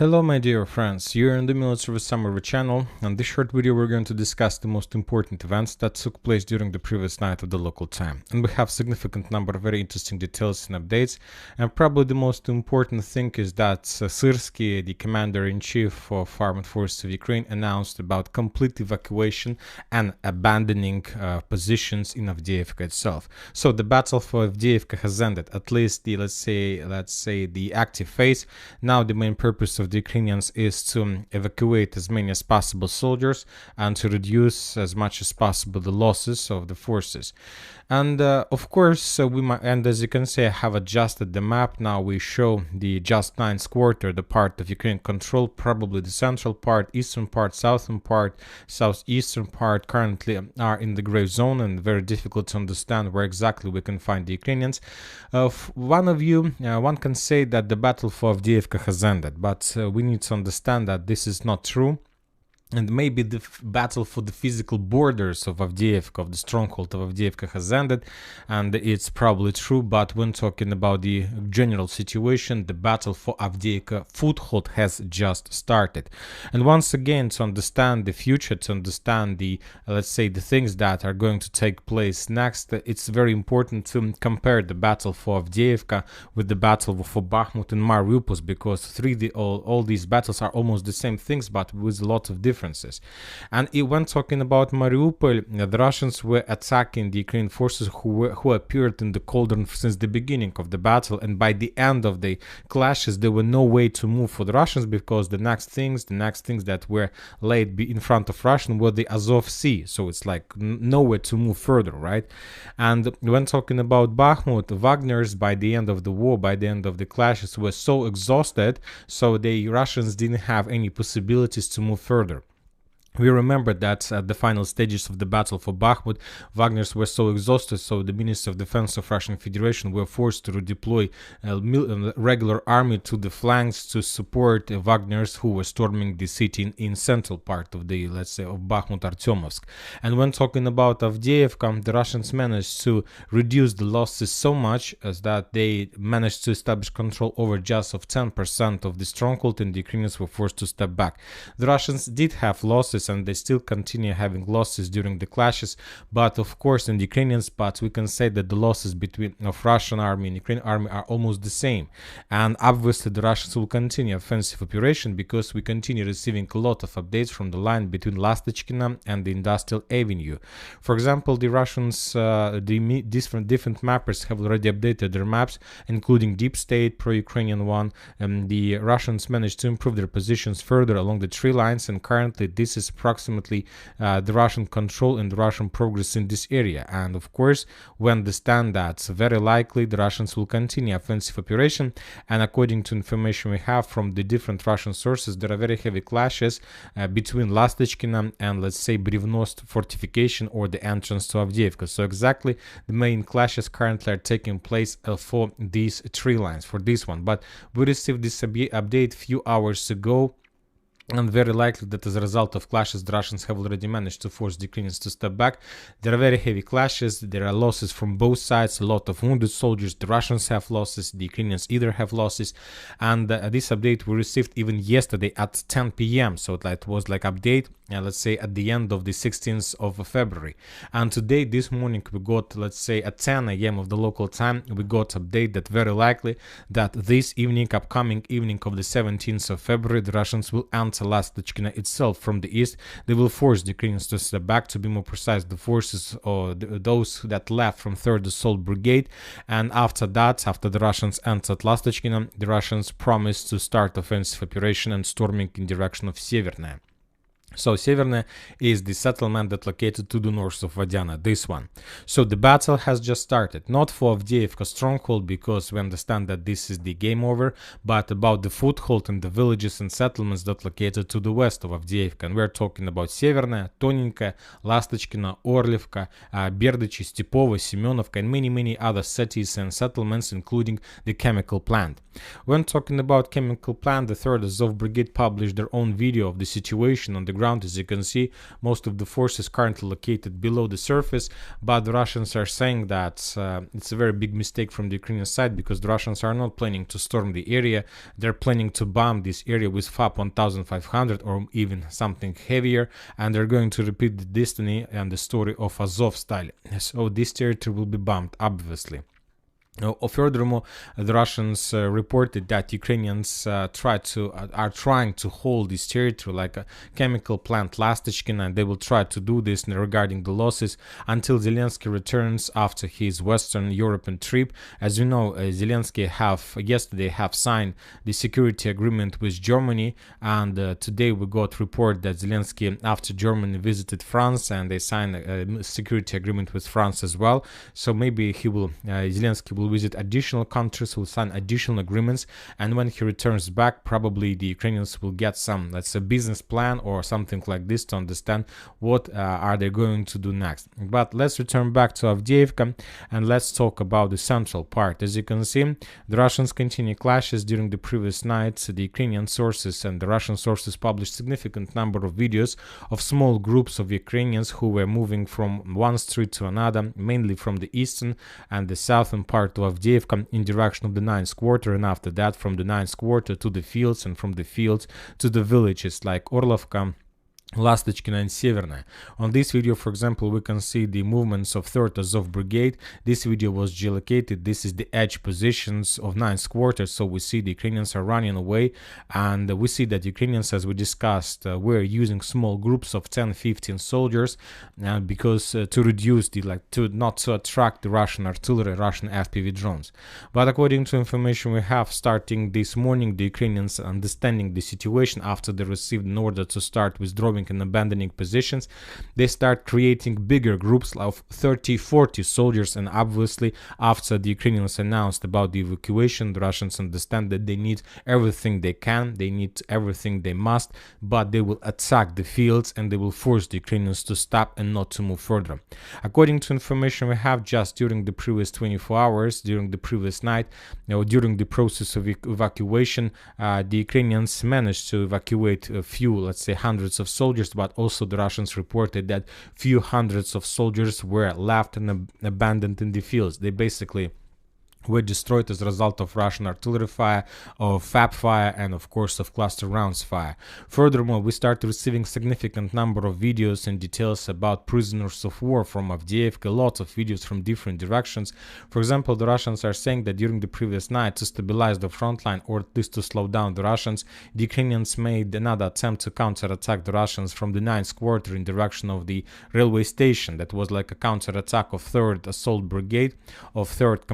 Hello my dear friends, you're in the Military Summary channel. On this short video we're going to discuss the most important events that took place during the previous night of the local time. And we have significant number of very interesting details and updates. And probably the most important thing is that Syrsky, the commander-in-chief of Armed Forces of Ukraine, announced about complete evacuation and abandoning positions in Avdiivka itself. So the battle for Avdiivka has ended, at least the let's say the active phase. Now the main purpose of the Ukrainians is to evacuate as many as possible soldiers and to reduce as much as possible the losses of the forces. And of course, and as you can see, I have adjusted the map. Now we show the just ninth quarter, the part of Ukraine control, probably the central part, eastern part, southern part, southeastern part currently are in the gray zone and very difficult to understand where exactly we can find the Ukrainians. One can say that the battle for Avdiivka has ended, but we need to understand that this is not true. And maybe the battle for the physical borders of Avdiivka, of the stronghold of Avdiivka, has ended, and it's probably true. But when talking about the general situation, the battle for Avdiivka foothold has just started. And once again, to understand the future, to understand the, let's say, the things that are going to take place next, it's very important to compare the battle for Avdiivka with the battle for Bakhmut and Mariupol, because all these battles are almost the same things, but with a lot of differences. And when talking about Mariupol, the Russians were attacking the Ukrainian forces who appeared in the cauldron since the beginning of the battle, and by the end of the clashes there were no way to move for the Russians, because the next things that were laid in front of Russian were the Azov Sea, so it's like nowhere to move further, right? And when talking about Bakhmut, Wagner's, by the end of the war, by the end of the clashes, were so exhausted, so the Russians didn't have any possibilities to move further. We remember that at the final stages of the battle for Bakhmut, Wagner's were so exhausted, so the Ministry of Defense of Russian Federation were forced to redeploy a regular army to the flanks to support Wagner's who were storming the city in central part of the, let's say, of Bakhmut-Artyomovsk. And when talking about Avdiivka, the Russians managed to reduce the losses so much as that they managed to establish control over just of 10% of the stronghold, and the Ukrainians were forced to step back. The Russians did have losses, and they still continue having losses during the clashes, but of course in the Ukrainians, but we can say that the losses of Russian army and Ukrainian army are almost the same. And obviously the Russians will continue offensive operation, because we continue receiving a lot of updates from the line between Lastachkina and the Industrial Avenue. For example, the Russians, different mappers have already updated their maps, including Deep State, pro-Ukrainian one, and the Russians managed to improve their positions further along the tree lines, and currently this is approximately the Russian control and the Russian progress in this area. And of course, we understand that very likely the Russians will continue offensive operation, and according to information we have from the different Russian sources, there are very heavy clashes between Lastachkina and, let's say, Brivnost fortification, or the entrance to Avdiivka. So exactly the main clashes currently are taking place for these tree lines, for this one. But we received this update few hours ago, and very likely that as a result of clashes, the Russians have already managed to force the Ukrainians to step back. There are very heavy clashes, there are losses from both sides, a lot of wounded soldiers. The Russians have losses, the Ukrainians either have losses. And this update we received even yesterday at 10 p.m. So that was like update, let's say, at the end of the 16th of February. And today, this morning, we got, let's say, at 10 a.m. of the local time, we got update that very likely that this evening, upcoming evening of the 17th of February, the Russians will enter Lastachkina itself from the east. They will force the Ukrainians to step back, to be more precise, the forces or those that left from 3rd Assault Brigade. And after that, after the Russians entered Lastachkina, the Russians promised to start offensive operation and storming in direction of Severnaya. So Severnaya is the settlement that located to the north of Vadiana, this one. So the battle has just started, not for Avdiivka stronghold, because we understand that this is the game over, but about the foothold and the villages and settlements that located to the west of Avdiivka. And we're talking about Severnaya, Toninka, Lastachkina, Orlivka, Berdichi, Stepova, Semenovka, and many other cities and settlements, including the chemical plant. When talking about chemical plant, the 3rd Azov Brigade published their own video of the situation on the ground. As you can see, most of the forces currently located below the surface, but the Russians are saying that it's a very big mistake from the Ukrainian side, because the Russians are not planning to storm the area. They're planning to bomb this area with FAP 1500 or even something heavier, and they're going to repeat the destiny and the story of Azovstal. So this territory will be bombed, obviously. Furthermore, the Russians reported that Ukrainians are trying to hold this territory like a chemical plant Lastishkin, and they will try to do this regarding the losses until Zelensky returns after his Western European trip. As you know, Zelensky yesterday have signed the security agreement with Germany, and today we got report that Zelensky, after Germany visited France, and they signed a security agreement with France as well. So maybe Zelensky will visit additional countries, will sign additional agreements, and when he returns back, probably the Ukrainians will get some, let's say, business plan or something like this to understand what are they going to do next. But let's return back to Avdiivka and let's talk about the central part. As you can see, the Russians continue clashes. During the previous nights, the Ukrainian sources and the Russian sources published significant number of videos of small groups of Ukrainians who were moving from one street to another, mainly from the eastern and the southern part of Avdiivka in direction of the 9th quarter, and after that from the 9th quarter to the fields, and from the fields to the villages like Orlovka, Lastishkina and Severnaya. On this video, for example, we can see the movements of 3rd Azov Brigade. This video was geolocated. This is the edge positions of 9th quarter, so we see the Ukrainians are running away, and we see that Ukrainians, as we discussed, were using small groups of 10-15 soldiers because to reduce not to attract the Russian artillery, Russian FPV drones. But according to information we have, starting this morning, the Ukrainians, understanding the situation after they received an order to start withdrawing and abandoning positions, they start creating bigger groups of 30-40 soldiers, and obviously after the Ukrainians announced about the evacuation, the Russians understand that they need everything they can, they need everything they must, but they will attack the fields and they will force the Ukrainians to stop and not to move further. According to information we have, just during the previous 24 hours, during the previous night, during the process of evacuation, the Ukrainians managed to evacuate a few, let's say, hundreds of soldiers, but also the Russians reported that few hundreds of soldiers were left and abandoned in the fields. They basically were destroyed as a result of Russian artillery fire, of FAP fire, and of course of cluster rounds fire. Furthermore, we started receiving significant number of videos and details about prisoners of war from Avdiivka, lots of videos from different directions. For example, the Russians are saying that during the previous night, to stabilize the front line, or at least to slow down the Russians, the Ukrainians made another attempt to counterattack the Russians from the 9th quarter in direction of the railway station. That was like a counterattack of 3rd Assault Brigade, of 3rd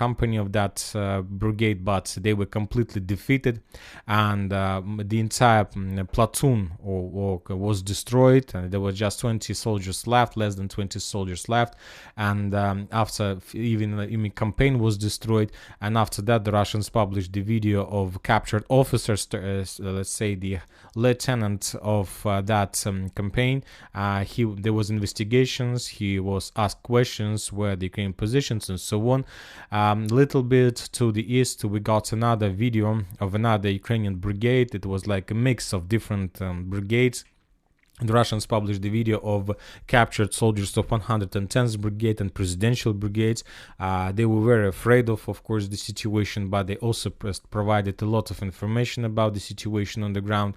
company of that brigade, but they were completely defeated, and the entire platoon was destroyed, and there were just 20 soldiers left, less than 20 soldiers left, and after even the campaign was destroyed, and after that the Russians published the video of captured officers, let's say the lieutenant of that campaign. There was investigations, he was asked questions where the Ukrainian positions and so on. Little bit to the east we got another video of another Ukrainian brigade. It was like a mix of different brigades. The Russians published the video of captured soldiers of 110th Brigade and Presidential Brigades. They were very afraid of course, the situation, but they also provided a lot of information about the situation on the ground.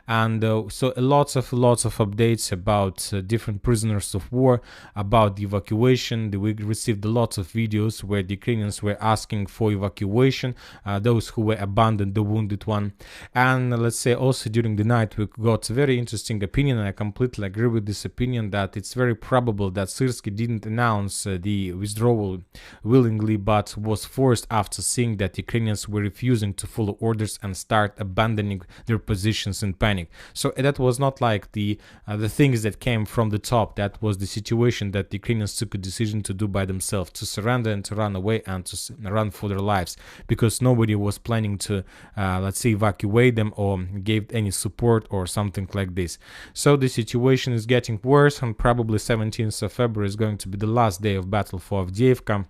And so lots of updates about different prisoners of war, about the evacuation. We received lots of videos where the Ukrainians were asking for evacuation, those who were abandoned, the wounded one. And let's say also during the night we got a very interesting opinion, and I completely agree with this opinion, that it's very probable that Syrskyi didn't announce the withdrawal willingly, but was forced after seeing that Ukrainians were refusing to follow orders and start abandoning their positions in panic. So that was not like the things that came from the top. That was the situation that the Ukrainians took a decision to do by themselves, to surrender and to run away and to run for their lives, because nobody was planning to, let's say, evacuate them or gave any support or something like this. So the situation is getting worse, and probably 17th of February is going to be the last day of battle for Avdiivka.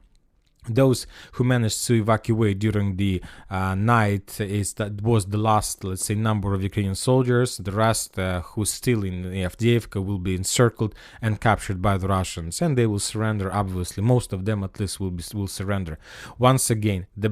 Those who managed to evacuate during the night was the last, let's say, number of Ukrainian soldiers. The rest who's still in Avdiivka will be encircled and captured by the Russians, and they will surrender. Obviously, most of them at least will surrender. Once again, the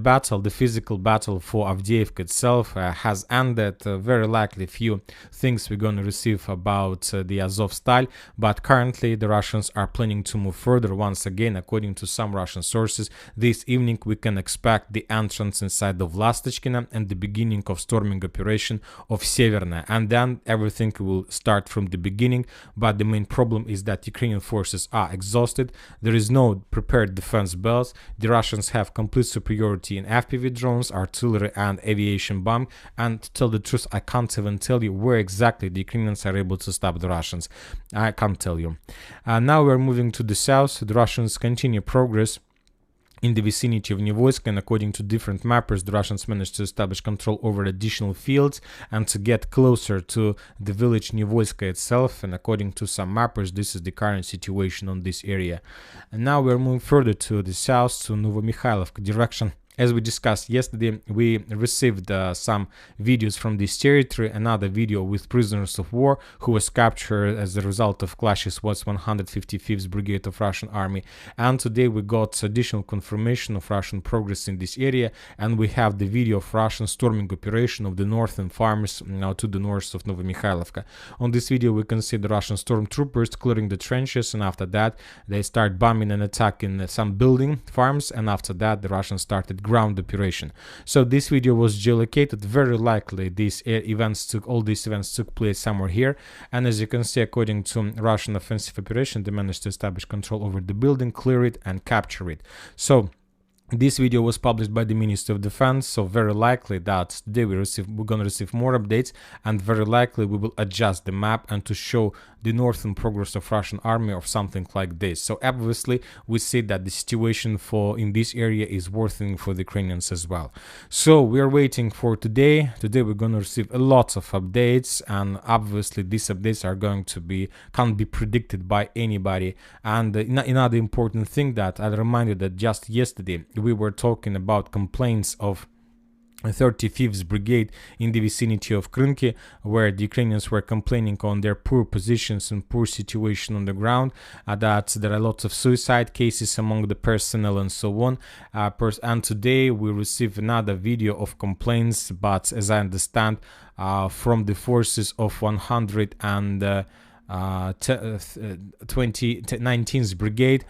physical battle for Avdiivka itself has ended. Very likely, few things we're going to receive about the Azovstal, but currently the Russians are planning to move further. Once again, according to some Russian sources, this evening we can expect the entrance inside of Lastachkina and the beginning of storming operation of Severna, and then everything will start from the beginning. But the main problem is that Ukrainian forces are exhausted. There is no prepared defense belts. The Russians have complete superiority in FPV drones, artillery and aviation bomb, and to tell the truth, I can't even tell you where exactly the Ukrainians are able to stop the Russians. I can't tell you. Now we're moving to the south. The Russians continue progress in the vicinity of Nivoysk, and according to different mappers, the Russians managed to establish control over additional fields and to get closer to the village Nivoyska itself. And according to some mappers, this is the current situation on this area. And now we're moving further to the south, to Novomikhailivka direction. As we discussed yesterday, we received some videos from this territory. Another video with prisoners of war who was captured as a result of clashes was 155th Brigade of Russian Army. And today we got additional confirmation of Russian progress in this area, and we have the video of Russian storming operation of the northern farms now to the north of Novomikhailivka. On this video we can see the Russian stormtroopers clearing the trenches, and after that they start bombing and attacking some building farms, and after that the Russians started ground operation. So this video was geolocated. Very likely all these events took place somewhere here, and as you can see, according to Russian offensive operation, they managed to establish control over the building, clear it and capture it. So this video was published by the Ministry of Defense, so very likely that today we're going to receive more updates, and very likely we will adjust the map and to show the northern progress of Russian army or something like this. So obviously we see that the situation in this area is worsening for the Ukrainians as well. So we are waiting for today. Today we're going to receive a lot of updates, and obviously these updates can't be predicted by anybody. And another important thing that I'll remind you that just yesterday we were talking about complaints of 35th Brigade in the vicinity of Krynki, where the Ukrainians were complaining on their poor positions and poor situation on the ground, that there are lots of suicide cases among the personnel and so on. And today we received another video of complaints, but as I understand, from the forces of 19th Brigade.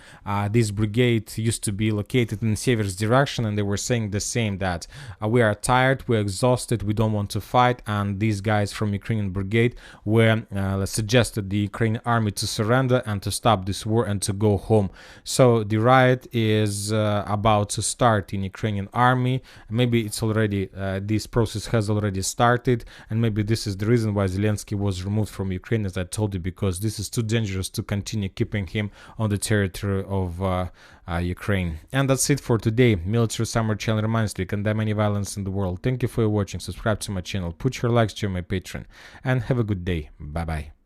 This brigade used to be located in Sever's direction, and they were saying the same, that we are tired, we're exhausted, we don't want to fight. And these guys from Ukrainian brigade were suggested the Ukrainian army to surrender and to stop this war and to go home. So the riot is about to start in Ukrainian army. Maybe it's already this process has already started, and maybe this is the reason why Zelensky was removed from Ukraine, as I told you, because this is too dangerous to continue keeping him on the territory of Ukraine. And that's it for today. Military Summer Channel reminds you, we condemn any violence in the world. Thank you for watching. Subscribe to my channel, put your likes to my Patreon, and have a good day. Bye bye.